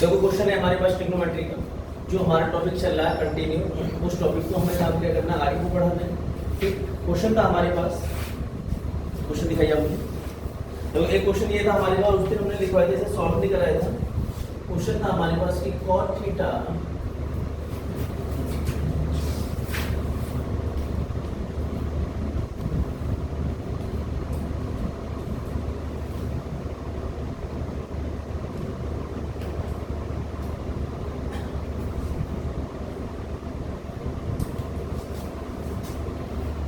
देखो क्वेश्चन है हमारे पास ट्रिग्नोमेट्री का, जो हमारा टॉपिक चल रहा है कंटिन्यू, उस टॉपिक को हमें काम क्या करना, आगे को बढ़ाना है। ठीक, क्वेश्चन था हमारे पास, क्वेश्चन दिखाइए आप मुझे। तो एक क्वेश्चन ये था हमारे पास, उस दिन हमने लिखवाया था, इसे सॉल्व नहीं कराया था। क्वेश्चन था हमारे पास कि cot theta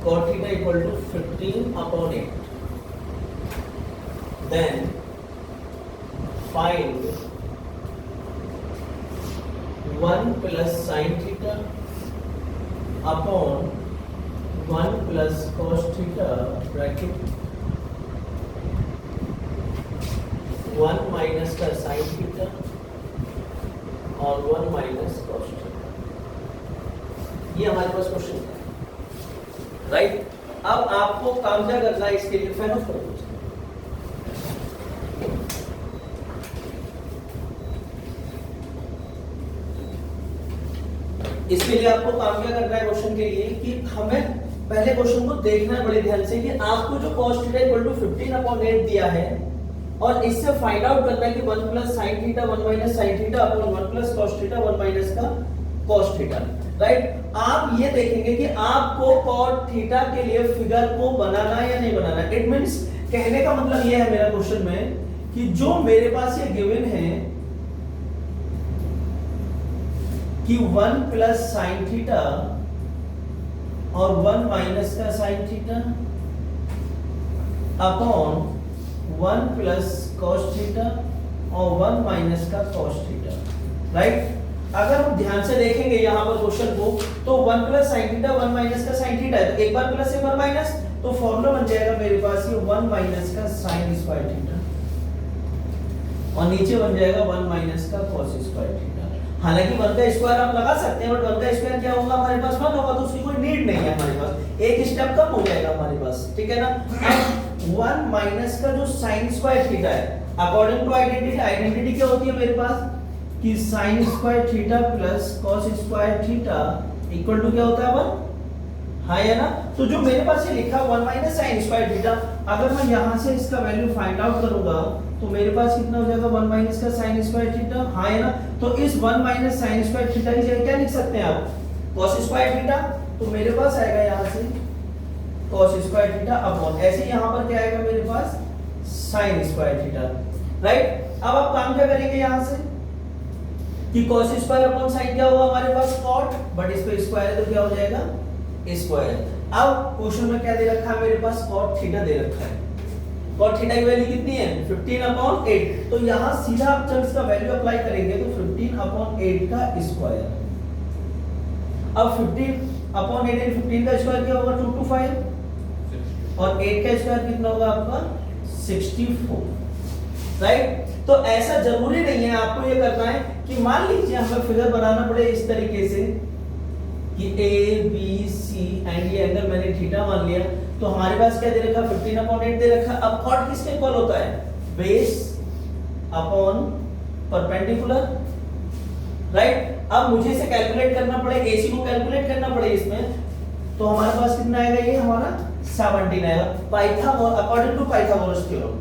cot theta equal to 15/8. Then find 1 plus sin theta upon 1 plus cos theta bracket 1 minus का sin theta और 1 minus cos theta। ये हमारे पास क्वेश्चन है, राइट। अब आपको काम क्या करना है, इसके लिए फैन ऑफ करो। इसके लिए आपको काम क्या करना है क्वेश्चन के लिए, कि हमें पहले क्वेश्चन को देखना है बड़े ध्यान से कि आपको जो cos थीटा इक्वल टू 15/8 दिया है, और इससे फाइंड आउट करना है कि 1 plus sin theta 1 minus sin theta upon 1 plus cos theta 1 minus का cos थीटा, राइट। आप ये देखेंगे कि आपको cot थीटा के लिए फिगर को बनाना है या नहीं बनाना। इट मींस, कहने का मतलब ये है मेरा क्वेश्चन में कि जो मेरे पास ये गिवन है कि 1 प्लस sin थीटा और 1 माइनस का sin theta upon 1 plus cos theta और 1 माइनस का cos थीटा, राइट। अगर हम ध्यान से देखेंगे यहां पर क्वेश्चन को, तो 1 प्लस sin थीटा 1 माइनस का sin थीटा है, तो एक बार प्लस एक बार माइनस, तो फॉर्मूला बन जाएगा मेरे पास ये 1 माइनस का sin स्क्वायर थीटा और नीचे बन जाएगा 1 माइनस का cos स्क्वायर थीटा। हालांकि 1 का स्क्वायर आप लगा सकते हैं, बट 1 का स्क्वायर क्या होगा हमारे पास 1 होगा, तो उसकी कोई नीड नहीं है हमारे पास, एक स्टेप कम हो जाएगा हमारे पास, ठीक है ना। अब 1 माइनस का जो sin स्क्वायर थीटा है, अकॉर्डिंग टू आइडेंटिटी क्या होती है मेरे पास कि sin square theta plus cos square theta equal to क्या होता है 1, हाँ है ना। तो जो मेरे पास ये लिखा 1 माइनस sin स्क्वायर थीटा, अगर मैं यहां से इसका वैल्यू फाइंड आउट करूंगा तो मेरे पास कितना हो जाएगा 1 माइनस का sin स्क्वायर थीटा, हाँ है ना। तो इस 1 माइनस sin स्क्वायर थीटा की जगह क्या लिख सकते हैं आप, cos स्क्वायर थीटा, तो मेरे पास आएगा यहां से cos स्क्वायर थीटा अपॉन, ऐसे यहां पर क्या आएगा मेरे पास sin स्क्वायर थीटा, राइट। अब आप काम क्या करेंगे यहां से कि cos स्क्वायर अपॉन sin क्या होगा हमारे पास cot, बट इस पे स्क्वायर है तो क्या हो जाएगा स्क्वायर। अब क्वेश्चन में क्या दे रखा है मेरे पास, cot थीटा दे रखा है। cot थीटा की वैल्यू कितनी है 15/8, तो यहां सीधा आप जब इसका वैल्यू अप्लाई करेंगे तो 15/8 का स्क्वायर। अब 15/8 इन 15 का स्क्वायर क्या होगा 2 to 5 और 8 का स्क्वायर कितना होगा आपका 64, राइट। तो ऐसा जरूरी नहीं है आपको ये करना है कि मान लीजिए हमें फिगर बनाना पड़े इस तरीके से कि ए बी सी एंड ये एंगल मैंने थीटा मान लिया, तो हमारे पास क्या दे रखा 15/8 दे रखा। अब cot किसके इक्वल होता है, बेस अपॉन परपेंडिकुलर, राइट। अब मुझे इसे कैलकुलेट करना पड़े, एसी को कैलकुलेट करना पड़े इसमें, तो हमारे पास कितना आएगा, ये हमारा 17 आएगा, Pythagoras according to Pythagoras theorem,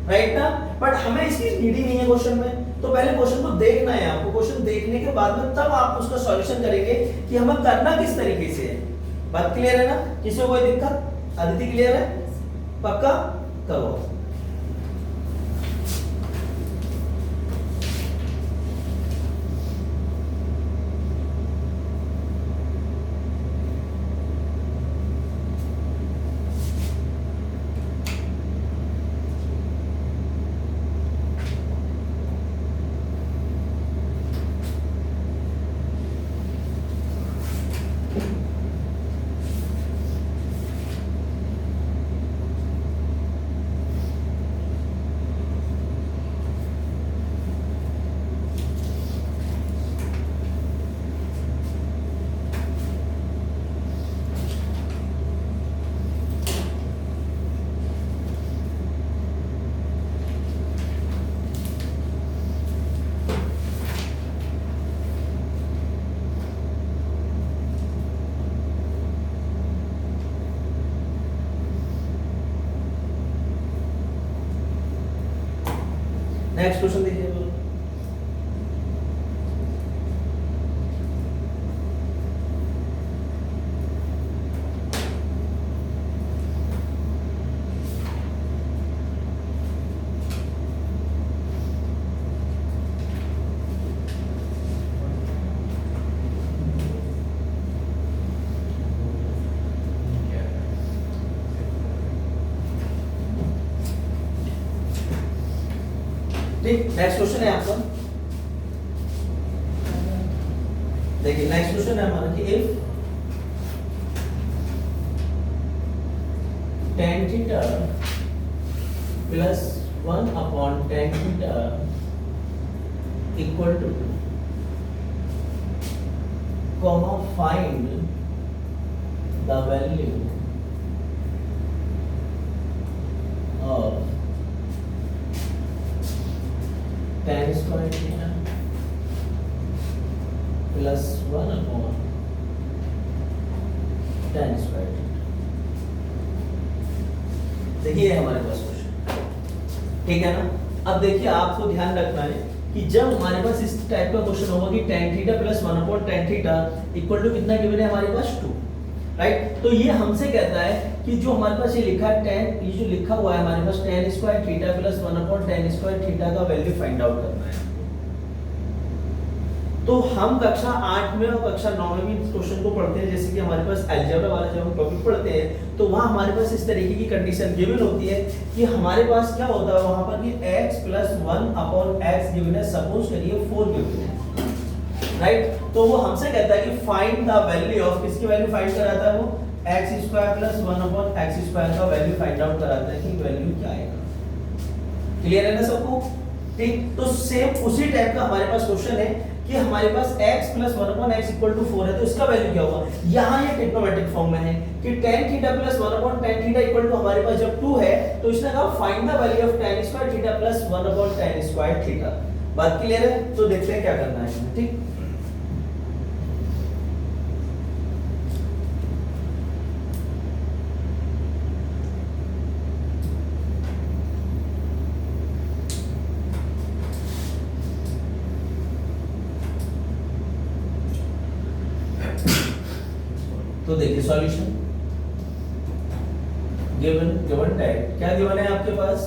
right ना। बट हमें इसकी नीड ही नहीं है क्वेश्चन में, तो पहले क्वेश्चन को देखना है आपको, क्वेश्चन देखने के बाद में तब आप उसका सॉल्यूशन करेंगे कि हमें करना किस तरीके से है। बात क्लियर है ना, किसी को कोई दिक्कत, अदिति क्लियर है, पक्का करो। नेक्स्ट क्वेश्चन देखिए बोलो। ठीक, नेक्स्ट क्वेश्चन है आपका। देखिए नेक्स्ट क्वेश्चन है हमारा कि if tan theta plus 1 upon tan theta equal two comma find the value of tan square theta plus 1 upon tan square theta. देखिए हमारे पास क्वेश्चन, ठीक है ना। अब देखिए आपको ध्यान रखना है कि जब हमारे पास इस टाइप का क्वेश्चन होगा कि tan theta plus 1 upon tan theta equal to कितना गिवन है हमारे पास 2, राइट। तो ये हमसे कहता है कि जो हमारे पास ये लिखा है tan, ये जो लिखा हुआ है हमारे पास tan square theta plus 1 upon tan square theta का वैल्यू फाइंड आउट करना है। तो हम कक्षा 8 में और कक्षा 9 में भी क्वेश्चन को पढ़ते हैं, जैसे कि हमारे पास अलजेब्रा वाला जब हम टॉपिक पढ़ते हैं तो वहां हमारे पास इस तरीके की कंडीशन गिवन होती है कि हमारे पास क्या होता है वहां पर कि x plus 1 upon x given है, सपोज करिए 4 गिवन है, राइट। तो वो हमसे कहता है कि फाइंड द वैल्यू ऑफ, किसकी वैल्यू फाइंड कराता है वो, x square plus 1 upon x square का वैल्यू फाइंड आउट कराता है कि वैल्यू क्या आएगा। क्लियर है ना सबको? ठीक, तो सेम उसी टाइप का हमारे पास क्वेश्चन है कि हमारे पास x plus 1 upon x equal to 4 है, तो इसका वैल्यू क्या होगा। यहाँ ये ट्रिग्नोमेट्रिक फॉर्म में है कि tan theta plus 1 upon tan theta equal to हमारे पास जब 2 है तो इसने कहा find the value of tan square theta plus 1 upon tan square theta. बात क्लियर है? तो देखते हैं क्या करना है, ठीक। तो देखिए सॉल्यूशन गिवन टाइप क्या गिवन है आपके पास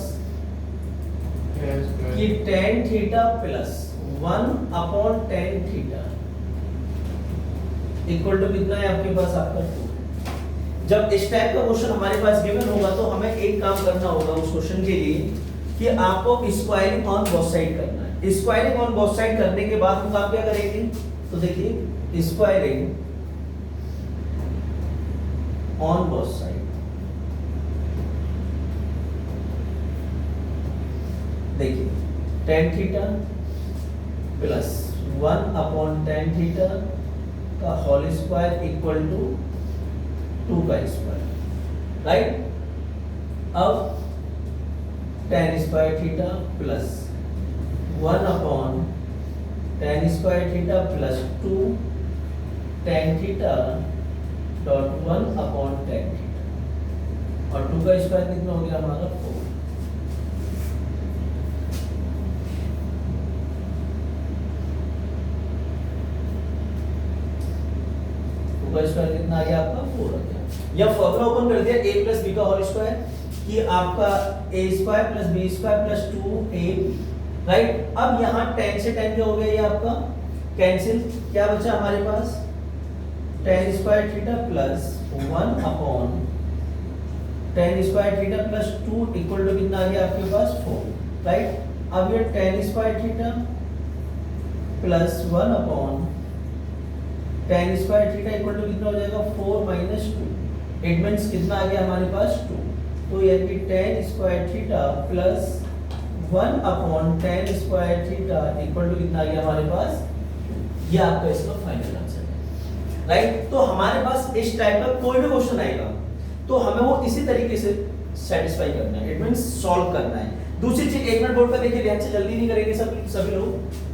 कि tan theta plus 1 upon tan theta equal to कितना है आपके पास आपका 2। जब इस टाइप का क्वेश्चन हमारे पास गिवन होगा तो हमें एक काम करना होगा उस क्वेश्चन के लिए कि आपको स्क्वायरिंग ऑन बोथ साइड करना है। स्क्वायरिंग ऑन बोथ साइड करने के बाद हम काम क्या करेंगे, तो देखिए स्क्वायरिंग on both side, देखिए tan theta plus 1 upon tan theta का होल स्क्वायर इक्वल टू 2 का स्क्वायर, राइट। अब tan square theta plus 1 upon tan square theta plus 2 tan theta dot 1 upon tan theta और 2 का square कितना हो गया हमारा 4। का स्क्वायर कितना आ गया आपका 4 आ गया। या फॉर्मूला ओपन कर दिया a प्लस b का होल स्क्वायर कि आपका a square plus b square plus 2ab, right. अब यहाँ tan से tan क्या हो गया, ये आपका कैंसिल, क्या बचा हमारे पास tan square theta plus 1 upon tan square theta plus 2 equal to कितना आ गया आपके पास 4, राइट। अब ये tan square theta plus 1 upon tan square theta equal to कितना हो जाएगा 4 माइनस 2, इट मींस कितना आ गया हमारे पास 2। तो यानी कि tan square theta plus 1 upon tan square theta equal to कितना आ गया हमारे पास, ये आपका इसका फाइनल आंसर है, राइट। तो हमारे पास इस टाइप का कोई भी क्वेश्चन आएगा तो हमें वो इसी तरीके से सेटिस्फाई करना है, इट मींस सॉल्व करना है। दूसरी चीज एक मिनट बोर्ड पर देखिए, ध्यान से, जल्दी नहीं करेंगे सभी लोग।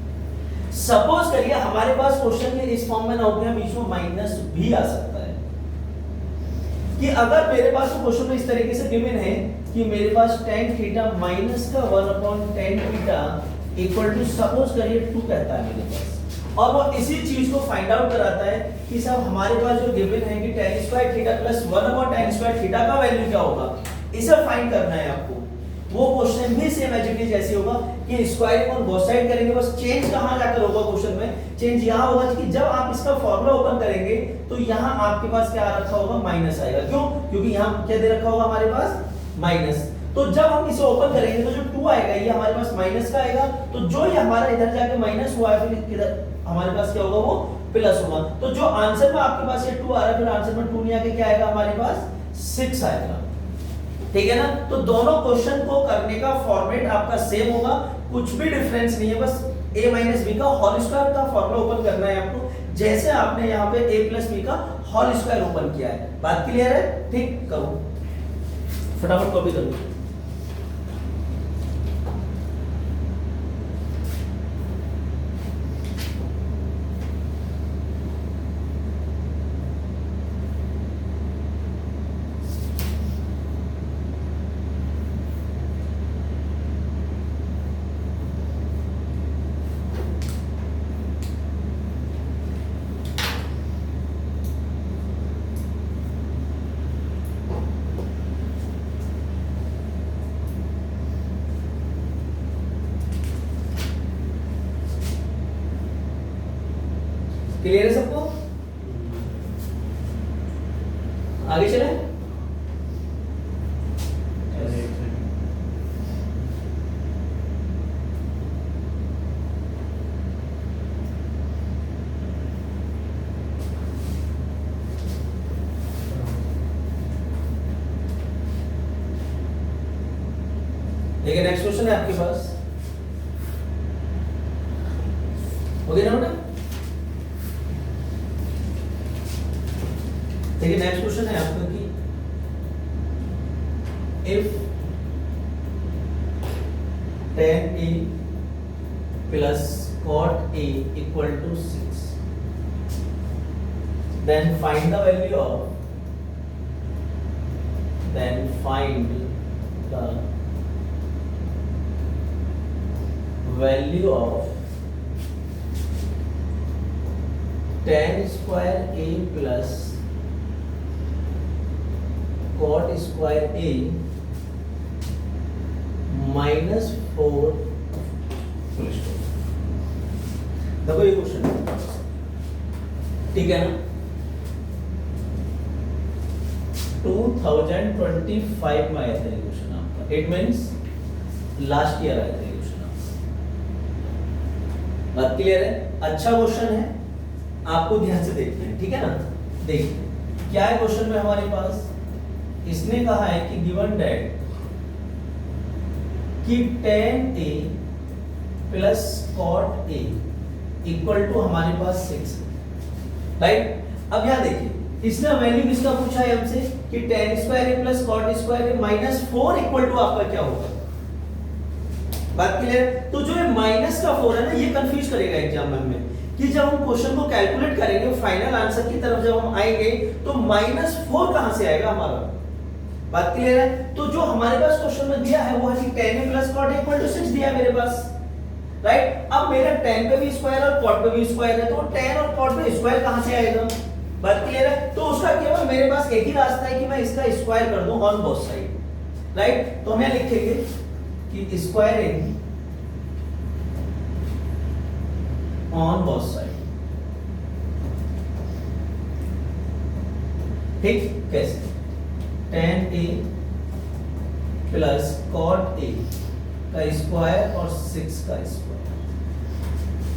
सपोज करिए हमारे पास क्वेश्चन ये इस फॉर्म में ना होते हैं, बीच में माइनस भी आ सकता है कि अगर मेरे पास क्वेश्चन में इस तरीके से गिवन है कि मेरे पास tan थीटा माइनस का 1/tan theta equal to suppose करिए 2 कहता है मेरे पास, और वो इसी चीज को फाइंड आउट कराता है कि साहब हमारे पास जो गिवन है कि tan square theta plus 1/tan square theta का वैल्यू क्या होगा, इसे फाइंड करना है आपको। वो क्वेश्चन भी सेम एज इट इज ऐसे होगा कि स्क्वायरिंग ऑन बोथ साइड करेंगे, बस चेंज कहां जाकर होगा क्वेश्चन में, चेंज यहां होगा कि जब आप इसका फॉर्मूला ओपन करेंगे तो यहां आपके पास क्या आ रखा होगा, माइनस आएगा। क्यों? क्योंकि यहां क्या दे रखा होगा हमारे पास माइनस। तो जब हम इसे ओपन करेंगे तो जो 2 आएगा ये हमारे पास माइनस का आएगा, तो जो ये हमारा इधर जाके माइनस हुआ है फिर इधर हमारे पास क्या होगा, वो प्लस होगा। तो जो आंसर में आपके पास ये 2 आ रहा है, फिर आंसर में 2 नहीं आके क्या आएगा हमारे पास 6 आएगा। ठीक है ना? तो दोनों क्वेश्चन को करने का फॉर्मेट आपका सेम होगा, कुछ भी डिफरेंस नहीं है, बस a माइनस बी का होल स्क्वायर का फॉर्मूला ओपन करना है आपको, जैसे आपने यहाँ पे a प्लस बी का होल स्क्वायर ओपन किया है। बात क्लियर है? ठीक, करो फटाफट कॉपी करो। क्लियर है सबको? आगे चले। देखिए नेक्स्ट क्वेश्चन है आपके पास, हो गया ना बेटा? देखिए नेक्स्ट क्वेश्चन है आपका कि if tan a plus cot a equal to 6, then find the value of tan square a plus cot square a minus 4 full stop. देखो ये क्वेश्चन ठीक है ना, 2025 में आया था ये क्वेश्चन आपका, इट मींस लास्ट ईयर आया था ये क्वेश्चन आपका। बात क्लियर है? अच्छा क्वेश्चन है, आपको ध्यान से देखना है, ठीक है ना? देखिए क्या है क्वेश्चन में हमारे पास, इसने कहा है कि गिवन दैट कि tan a plus cot a equal to हमारे पास 6, राइट? अब यहां देखिए इसने वैल्यू किसका पूछा है हमसे कि tan square a plus cot square a minus 4 equal to आपका क्या होगा। बात क्लियर? तो जो ये माइनस का 4 है ना, ये कंफ्यूज करेगा एग्जाम में कि जब हम क्वेश्चन को कैलकुलेट करेंगे फाइनल आंसर की तरफ जब हम आएंगे तो -4 कहां से आएगा हमारा। बात क्लियर है? तो जो हमारे पास क्वेश्चन में दिया है वो है कि tan a plus cot a equal to 6 दिया है मेरे पास, राइट? अब मेरा tan पे भी स्क्वायर और cot पे भी स्क्वायर है, तो tan और cot पे स्क्वायर कहां से आएगा। बात क्लियर है? तो उसका केवल मेरे पास एक ही रास्ता है कि मैं इसका स्क्वायर कर दूं ऑन बोथ साइड, राइट? तो हम यहां लिखेंगे कि स्क्वायरिंग ऑन बोथ साइड। ठीक, कैसे? tan a plus cot a का स्क्वायर और 6 का स्क्वायर,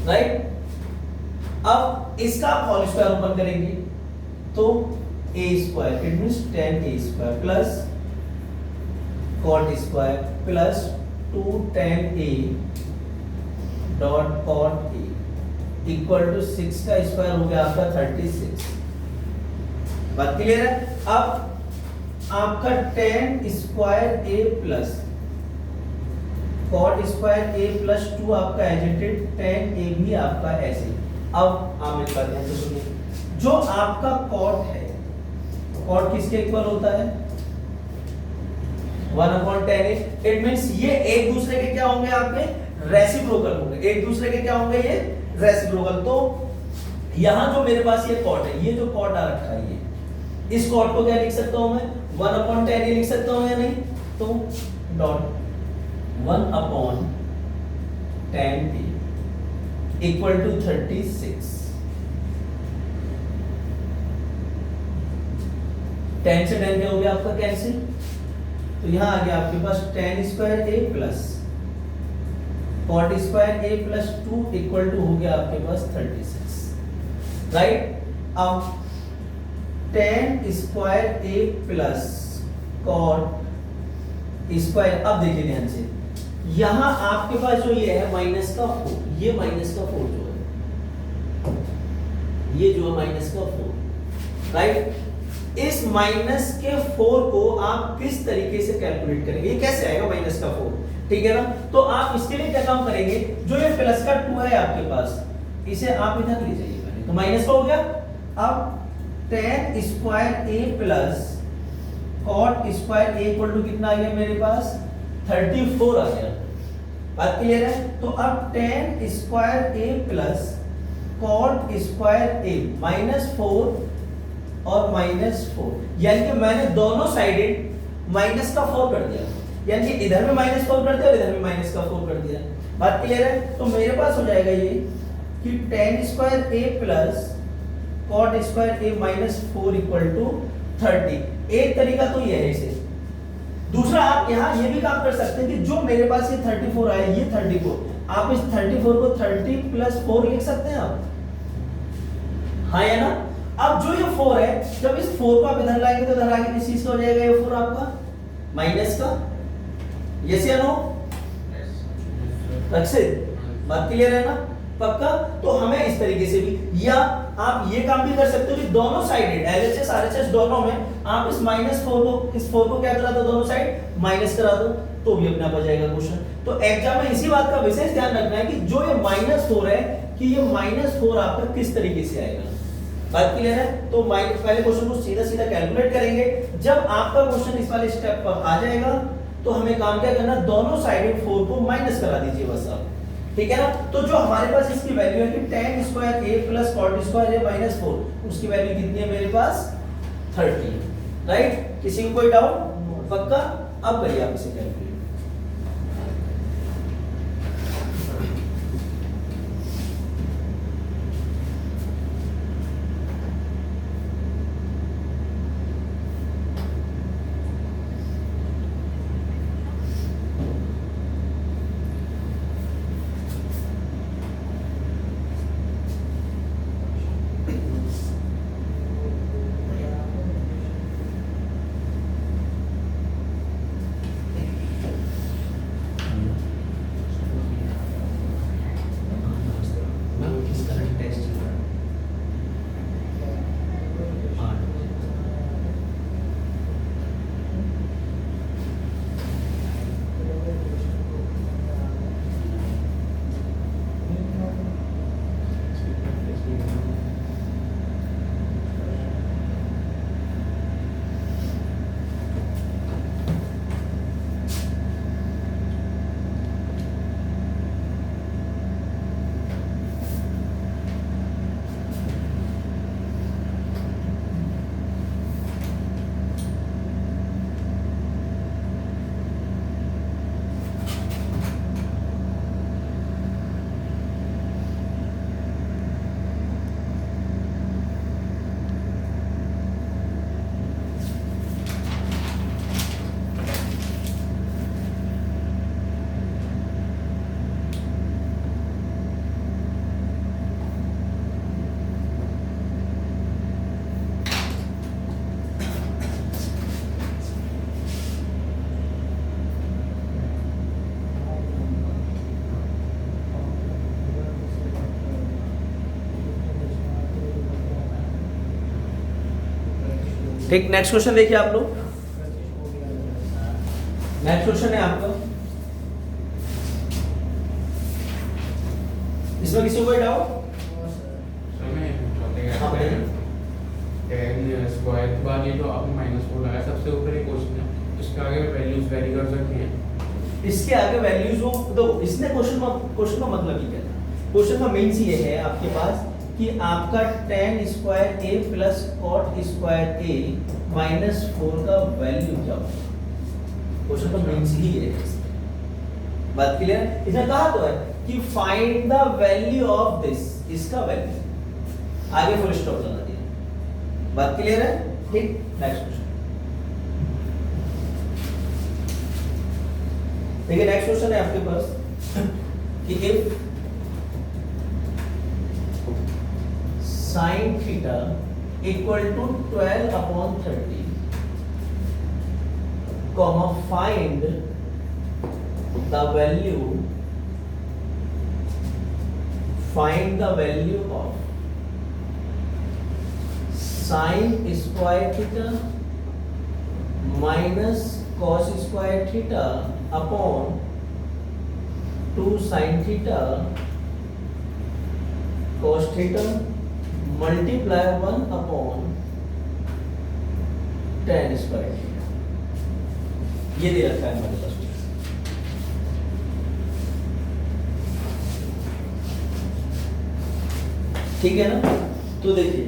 राइट? अब इसका होल स्क्वायर ओपन करेंगे तो a square, it means tan a square plus cot square plus 2 tan a dot cot a equal to 6 का स्क्वायर हो गया आपका 36। बात क्लियर है? अब आपका tan square a plus cot square a plus 2 आपका एजेंटेड tan a भी आपका ऐसे। अब आप मेरी बात ध्यान से सुनिए, जो आपका cot है कॉट किसके इक्वल होता है 1/10a। इट मींस ये एक दूसरे के क्या होंगे आपके रेसिप्रोकल होंगे, एक दूसरे के क्या होंगे ये रेसिप्रोकल। तो यहां जो मेरे पास ये कॉट है, ये जो कॉट आ रखा है, ये इस कॉट को क्या लिख सकता हूं मैं 1/10a लिख सकता हूं या नहीं? तो डॉट 1/10a इक्वल टू 36। 10 से 10 क्या हो गया आपका कैंसिल, तो यहां आ गया आपके पास tan square a plus cot square a plus 2 equal to हो गया आपके पास 36, राइट। अब tan square a plus cot square, अब देखिए ध्यान से, यहां आपके पास जो ये है माइनस का 4, ये माइनस का 4 जो है, ये जो है माइनस का 4, राइट। इस माइनस के 4 को आप किस तरीके से कैलकुलेट करेंगे, ये कैसे आएगा माइनस का 4, ठीक है ना। तो आप इसके लिए क्या काम करेंगे, जो ये प्लस का 2 है आपके पास, इसे आप इधर ले जाइए पहले, तो माइनस का हो गया। अब tan square a plus cot square a equal to कितना आ गया मेरे पास 34 आ गया, बात क्लियर है। तो अब tan square a plus cot square a -4 और -4, यानी कि मैंने दोनों साइडेड माइनस का 4 कर दिया, यानी कि इधर में -4 कर दिया और इधर में माइनस का 4 कर दिया, बात क्लियर है। तो मेरे पास हो जाएगा ये कि tan square a plus cot square a -4 equal to 30। एक तरीका तो ये है इसे। दूसरा आप यहाँ ये भी काम कर सकते हैं कि जो मेरे पास ये 34 आया, ये 34, आप इस 34 को 30 + 4 लिख सकते हैं आप, हाँ या ना। अब जो ये 4 है, जब इस 4 को आप इधर लाएंगे तो इधर आगे किस चीज का हो जाएगा ये 4 आपका माइनस का, यस या नो, अक्षय बात क्लियर है ना, पक्का। तो हमें इस तरीके से भी, या आप ये काम भी कर सकते हो कि दोनों साइडेड LHS RHS दोनों में आप इस -4 को, इस 4 को क्या करा दो, दोनों साइड माइनस करा दो, तो भी अपना हो जाएगा क्वेश्चन। तो एग्जाम में इसी बात का विशेष ध्यान रखना है कि जो ये -4 है, कि ये -4 आपका किस तरीके से आएगा, बात क्लियर है। तो पहले क्वेश्चन को सीधा सीधा कैलकुलेट करेंगे। जब आपका क्वेश्चन इस वाले स्टेप पर आ जाएगा तो हमें काम क्या करना, दोनों साइडेड 4 को माइनस करा दीजिए बस आप, ठीक है ना। तो जो हमारे पास इसकी वैल्यू है कि tan square a plus cot square a -4, उसकी वैल्यू कितनी है मेरे पास 30, राइट। किसी को कोई डाउट, पक्का। अब करिए आप इसे कैलकुलेट। ठीक, नेक्स्ट क्वेश्चन देखिए आप लोग। नेक्स्ट क्वेश्चन है आपका, इसमें किसी को कोई डाउट? हाँ बताइए। tan स्क्वायर के बाद ये जो आपने -4 लगाया सबसे ऊपर एक क्वेश्चन है, इसके आगे वैल्यूज वेरी कर सकते हैं। इसके आगे वैल्यूज हो तो इसने क्वेश्चन का मतलब ही क्या था? क्वेश्चन का मीन्स ये है आपके पास कि आपका tan square a plus cot square a minus 4 का वैल्यू क्या होगा? क्वेश्चन का मीन्स ही है। बात क्लियर है? इसने कहा तो है कि find the value of this, इसका वैल्यू, आगे फुल स्टॉप लगा दिया। बात क्लियर है? ठीक, नेक्स्ट क्वेश्चन देखिए। नेक्स्ट क्वेश्चन है आपके पास कि इफ sin थीटा equal to 12/30 comma find the value of sin square theta minus cos square theta upon 2 sin theta cos theta multiply 1 upon tan square theta। ये दे रखा है हमारे पास। ठीक है ना? तो देखिए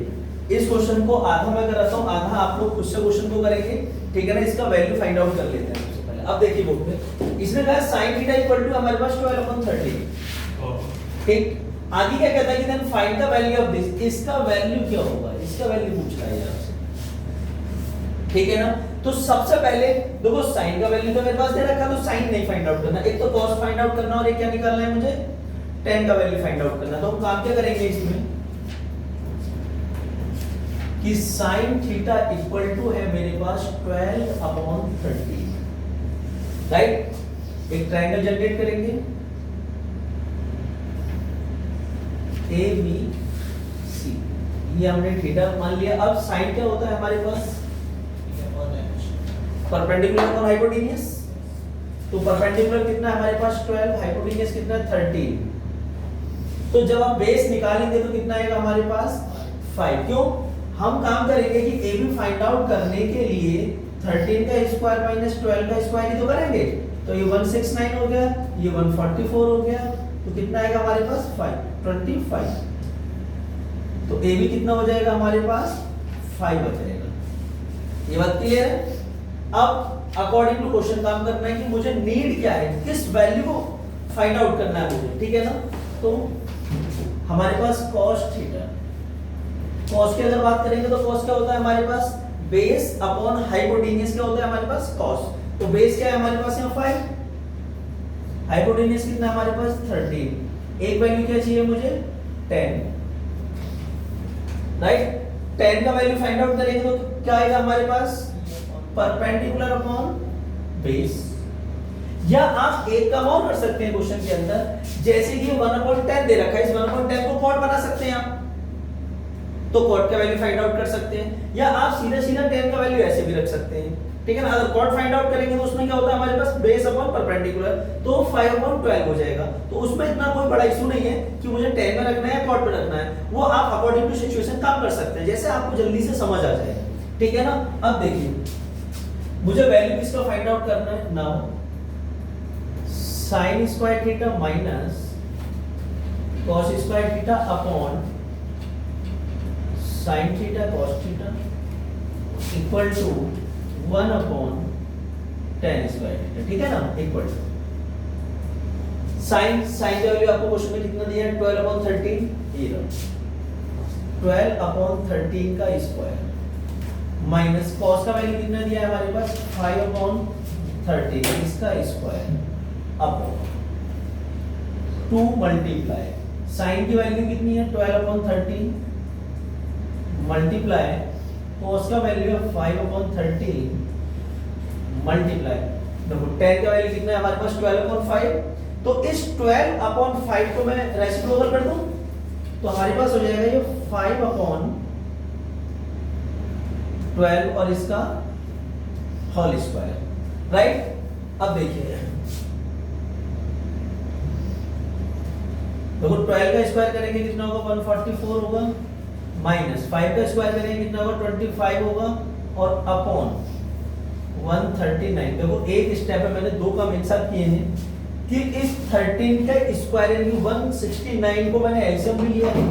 इस क्वेश्चन को आधा मैं कराता हूं, आधा आप लोग खुद से क्वेश्चन को करेंगे। ठीक है ना? इसका वैल्यू फाइंड आउट कर लेते हैं सबसे पहले। अब देखिए बुक में इसने कहा sin थीटा इक्वल टू हमारे पास 12/30। ठीक, आगे क्या कहता है कि then find the value of this, इसका वैल्यू क्या होगा? इसका वैल्यू पूछ रहा है आपसे। ठीक है ना? तो सबसे पहले देखो sin का वैल्यू तो मेरे पास दे रखा, तो sin नहीं फाइंड आउट करना, एक तो cos फाइंड आउट करना और एक क्या निकालना है मुझे? tan का वैल्यू फाइंड आउट करना। तो हम काम क्या करेंगे इसमें कि sin थीटा इक्वल टू है मेरे पास 12/30, राइट? एक ट्रायंगल जनरेट करेंगे ए बी सी, ये हमने थीटा मान लिया। अब साइन क्या होता है हमारे पास? परपेंडिकुलर और हाइपोटेन्यूज। तो परपेंडिकुलर कितना है हमारे पास? 12, हाइपोटेन्यूज कितना है? 13। तो जब आप बेस निकालेंगे तो कितना आएगा हमारे पास? 5। क्यों? हम काम करेंगे कि ए बी फाइंड आउट करने के लिए 13 का स्क्वायर माइनस 12 का स्क्वायर ही तो करेंगे। तो ये 169 हो गया, ये 144 हो गया, तो कितना आएगा हमारे पास? 25। तो ए बी कितना हो जाएगा हमारे पास? 5 हो जाएगा। ये बात क्लियर है? अब अकॉर्डिंग टू क्वेश्चन काम करना है कि मुझे नीड क्या है, किस वैल्यू को फाइंड आउट करना है मुझे। ठीक है ना? तो हमारे पास cos थीटा, cos की अगर बात करेंगे तो cos क्या होता है हमारे पास? बेस अपॉन हाइपोटेन्यूज क्या होता है हमारे पास? cos। तो बेस क्या है हमारे पास यहाँ? 5। हाइपोटेन्यूज कितना हमारे पास? 13। एक वैल्यू क्या चाहिए मुझे? 10, राइट? 10 का वैल्यू फाइंड आउट करेंगे तो क्या आएगा हमारे पास? Perpendicular upon base. या आप एक काम और कर सकते हैं क्वेश्चन के अंदर, जैसे कि 1/10 दे रखा है, इस 1/10 को cot बना सकते हैं आप, तो cot का वैल्यू फाइंड आउट कर सकते हैं। या आप सीधा सीधा 10 का वैल्यू ऐसे भी रख सकते हैं। ठीक है ना? अगर cot फाइंड आउट करेंगे तो उसमें क्या होता है हमारे पास? बेस अपॉन परपेंडिकुलर, तो 5/12 हो जाएगा। तो उसमें इतना कोई बड़ा इशू नहीं है कि मुझे 10 में रखना है या cot में रखना है, वो आप अकॉर्डिंग टू सिचुएशन काम कर सकते हैं, जैसे आपको जल्दी से समझ आ जाए। ठीक है ना? अब देखिए मुझे वैल्यू किसका फाइंड आउट करना है? Now sin square theta minus cos square theta upon sin theta cos theta equal to 1 upon tan square theta. ठीक है ना? इक्वल टू sin का वैल्यू आपको क्वेश्चन में कितना दिया है? 12/13, ये रहा 12/13 का स्क्वायर माइनस cos का वैल्यू कितना दिया है हमारे पास? 5/13 इसका स्क्वायर अपॉन 2 मल्टीप्लाई sin की वैल्यू कितनी है? 12/13 मल्टीप्लाई cos का वैल्यू है 5/13 मल्टीप्लाई, देखो tan का वैल्यू कितना है हमारे पास? 12/5। तो इस 12/5 को मैं रेसिप्रोकल कर दूं तो हमारे पास हो जाएगा ये 5/12 और इसका होल स्क्वायर, राइट? अब देखिए देखो 12 का स्क्वायर करेंगे कितना होगा? 144 होगा, माइनस 5 का स्क्वायर करेंगे कितना होगा 25 होगा और अपॉन 139। देखो एक स्टेप है, मैंने दो काम एक साथ किए हैं कि इस 13 का स्क्वायर यानी 169 को मैंने एलसीएम भी लिया है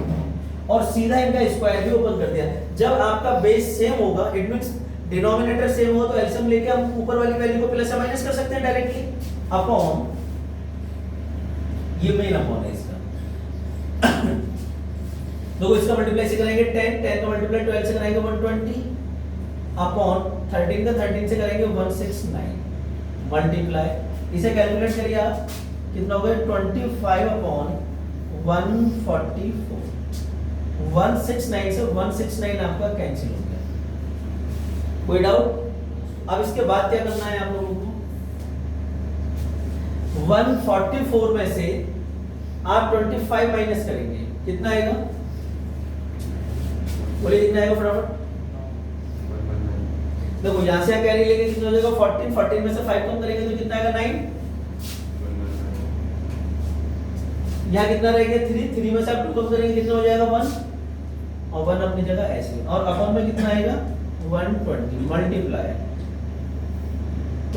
और सीधा इनका स्क्वायर भी ओपन कर दिया। जब आपका बेस सेम होगा इट मींस डिनोमिनेटर सेम होगा तो एलसीएम लेके हम ऊपर वाली वैल्यू को प्लस या माइनस कर सकते हैं डायरेक्टली अपॉन ये मेन अपॉन है इसका। देखो इसका मल्टीप्लाई से करेंगे 10 का मल्टीप्लाई 12 से करेंगे 120 अपॉन 13 का 13 से करेंगे 169 मल्टीप्लाई इसे कैलकुलेट करिए आप कितना हो गया 25 अपॉन 144 169 से 169 आपका कैंसिल हो गया। कोई डाउट? अब इसके बाद क्या करना है आप लोगों को 144 में से आप 25 माइनस करेंगे कितना आएगा बोलिए कितना आएगा फटाफट। देखो यहां से कैरी लेके कितना हो जाएगा 14 में से 5 कम करेंगे तो कितना आएगा 9। यहाँ कितना रहेगा 3 में से आप 2 कम करेंगे कितना हो जाएगा 1 और 1 अपनी जगह ऐसे और अपॉन में कितना आएगा 120 मल्टीप्लाई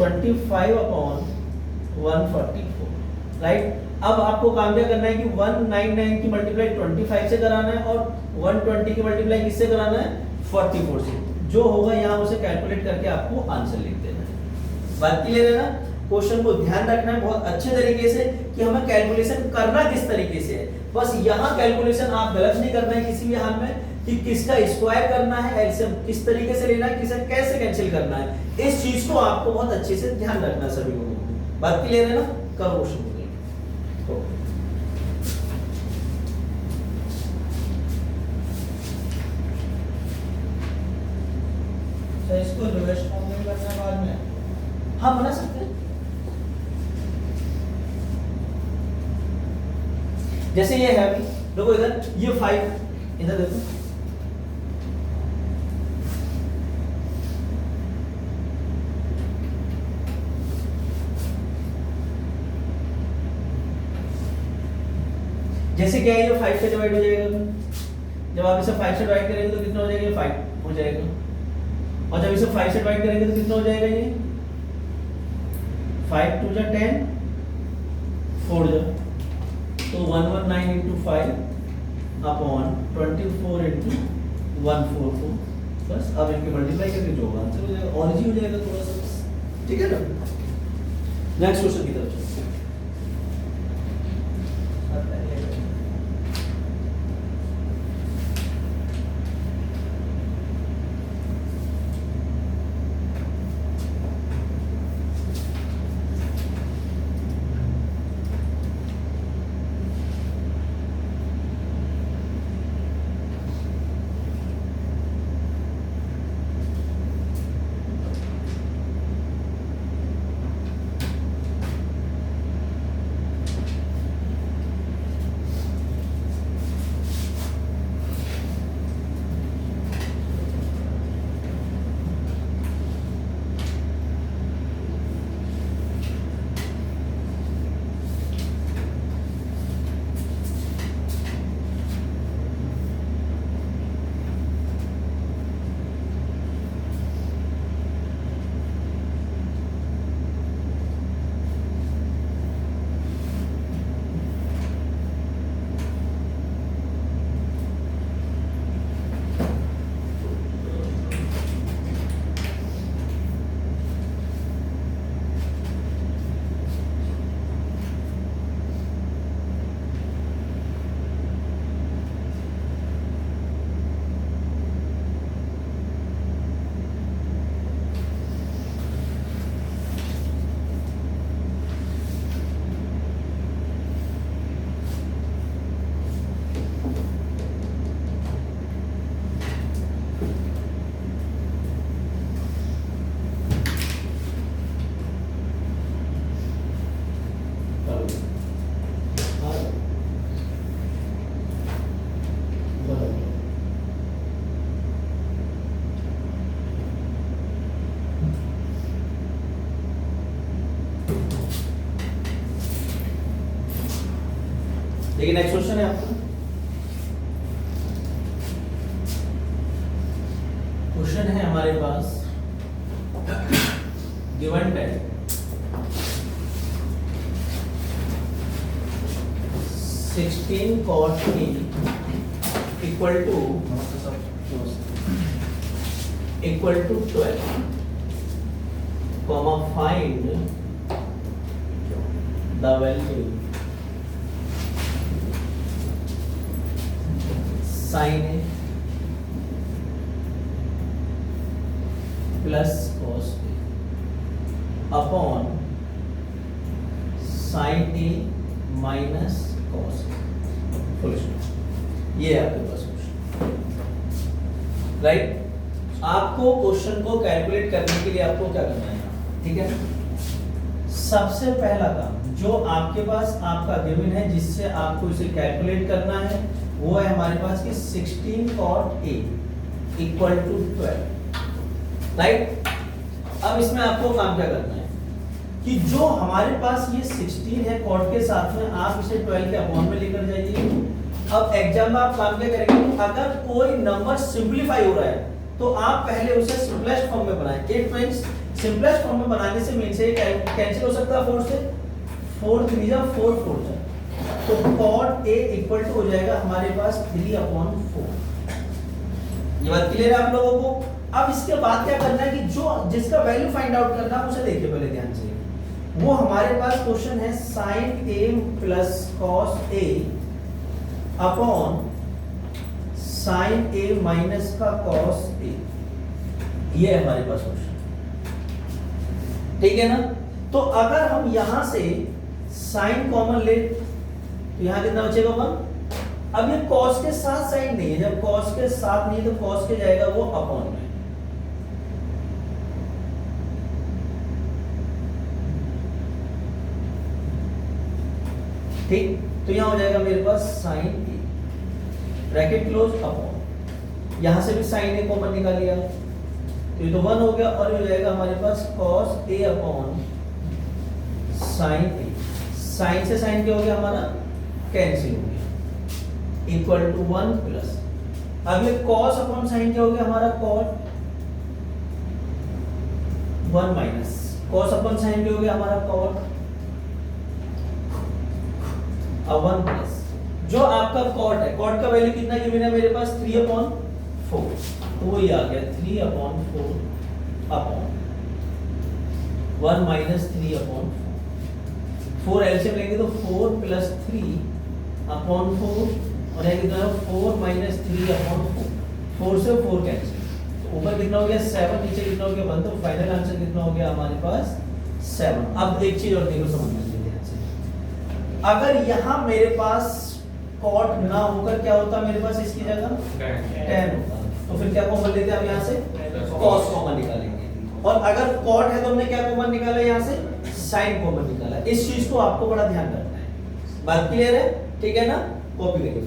25 अपॉन 144 राइट। अब आपको काम क्या करना है कि 199 की मल्टीप्लाई 25 से कराना है और 120 की मल्टीप्लाई किससे कराना है 44 से। जो होगा यहाँ उसे कैलकुलेट करके आपको आंसर लिख देना है। बात क्लियर है ना? क्वेश्चन को ध्यान रखना है बहुत अच्छे तरीके से कि हमें कैलकुलेशन करना किस तरीके से है। बस यहाँ कैलकुलेशन आप गलत नहीं करना है किसी भी हाल में कि किसका स्क्वायर करना है एलसीएम किस तरीके से लेना है किसे कैसे कैंसिल करना है। इस चीज को आपको बहुत अच्छे से ध्यान रखना है सभी लोगों को। बात क्लियर है ना? करो क्वेश्चन को तो इसको रिवर्स फॉर्म में करना बाद में हाँ बना सकते हैं। जैसे ये है अभी देखो इधर ये 5 इधर देखो जैसे क्या है ये 5 से डिवाइड हो जाएगा जब आप इसे 5 से डिवाइड करेंगे तो कितना हो जाएगा 5 हो जाएगा और जब इसे 5 से डिवाइड करेंगे तो कितना हो जाएगा ये 5 2 जा 10 4 जा तो 119 into 5 अपॉन 24 into 144 बस। अब इनके मल्टीप्लाई करके जो होगा आंसर हो जाएगा और इजी हो जाएगा थोड़ा सा बस। ठीक है ना? नेक्स्ट क्वेश्चन की तरफ चलते हैं। देखिए नेक्स्ट क्वेश्चन है आपका क्वेश्चन है हमारे पास given ten 16 cot A equal to 12 comma find the value sin A plus cos A upon sin A minus cos A full stop. ये है आपके पास क्वेश्चन, राइट। आपको क्वेश्चन को कैलकुलेट करने के लिए आपको क्या करना है, ठीक है। सबसे पहला काम जो आपके पास आपका गिवन है जिससे आपको इसे कैलकुलेट करना है वो है हमारे पास कि 16 cot A equal to 12, right. अब इसमें आपको काम क्या करना है कि जो हमारे पास ये 16 है cot के साथ में आप इसे 12 के अपॉन में लेकर जाइए। अब एग्जाम में आप काम क्या करेंगे कि अगर कोई नंबर सिंपलीफाई हो रहा है तो आप पहले उसे सिंपलेस्ट फॉर्म में बनाएं। इट मींस सिंपलेस्ट फॉर्म में बनाने से मीन से कैंसिल हो सकता है 4 से, 4 3 जा 4 4 जा, तो cot A इक्वल टू हो जाएगा हमारे पास 3/4। ये बात क्लियर है आप लोगों को। अब इसके बाद क्या करना है कि जो जिसका वैल्यू फाइंड आउट करना है उसे देखिए पहले ध्यान से। वो हमारे पास क्वेश्चन है sin A plus cos A upon sin A minus का cos A। ये है हमारे पास क्वेश्चन, ठीक है ना। तो अगर हम यहां से sin कॉमन ले तो यहां कितना बचेगा 1। अब ये cos के साथ sin नहीं है, जब cos के साथ नहीं है तो cos के जाएगा वो अपॉन में, ठीक। तो यहां हो जाएगा मेरे पास sin A bracket close upon, यहां से भी sin A कॉमन निकाल लिया तो ये तो 1 हो गया और ये हो जाएगा हमारे पास cos A upon sin A। sin से sin क्या हो गया हमारा कैंसिल हो गया इक्वल टू 1 प्लस, अब ये cos अपॉन sin क्या हो गया हमारा cot 1 minus cos upon sin क्या हो गया हमारा cot अब 1 प्लस जो आपका cot है, cot का वैल्यू कितना गिवन है मेरे पास 3/4, तो वही आ गया 3/4 अपॉन 1 माइनस 3/4। 4 एलसीएम लेंगे तो 4 प्लस 3/4 और है कितना 4 माइनस 3/4, 4 से 4 कैंसिल, तो ऊपर कितना हो गया 7, नीचे कितना हो गया 1, तो फाइनल आंसर कितना हो गया हमारे पास 7। अब एक चीज और देखो समझने के लिए ध्यान से, अगर यहाँ मेरे पास cot ना होकर क्या होता मेरे पास इसकी जगह tan होता, तो फिर क्या कॉमन लेते हैं हम यहाँ से cos कॉमन निकालेंगे, और अगर cot है तो हमने क्या कॉमन निकाला यहाँ से sin कॉमन निकाला। इस चीज को आपको बड़ा ध्यान रखना है, बात क्लियर है, ठीक है ना। कॉपी करिए।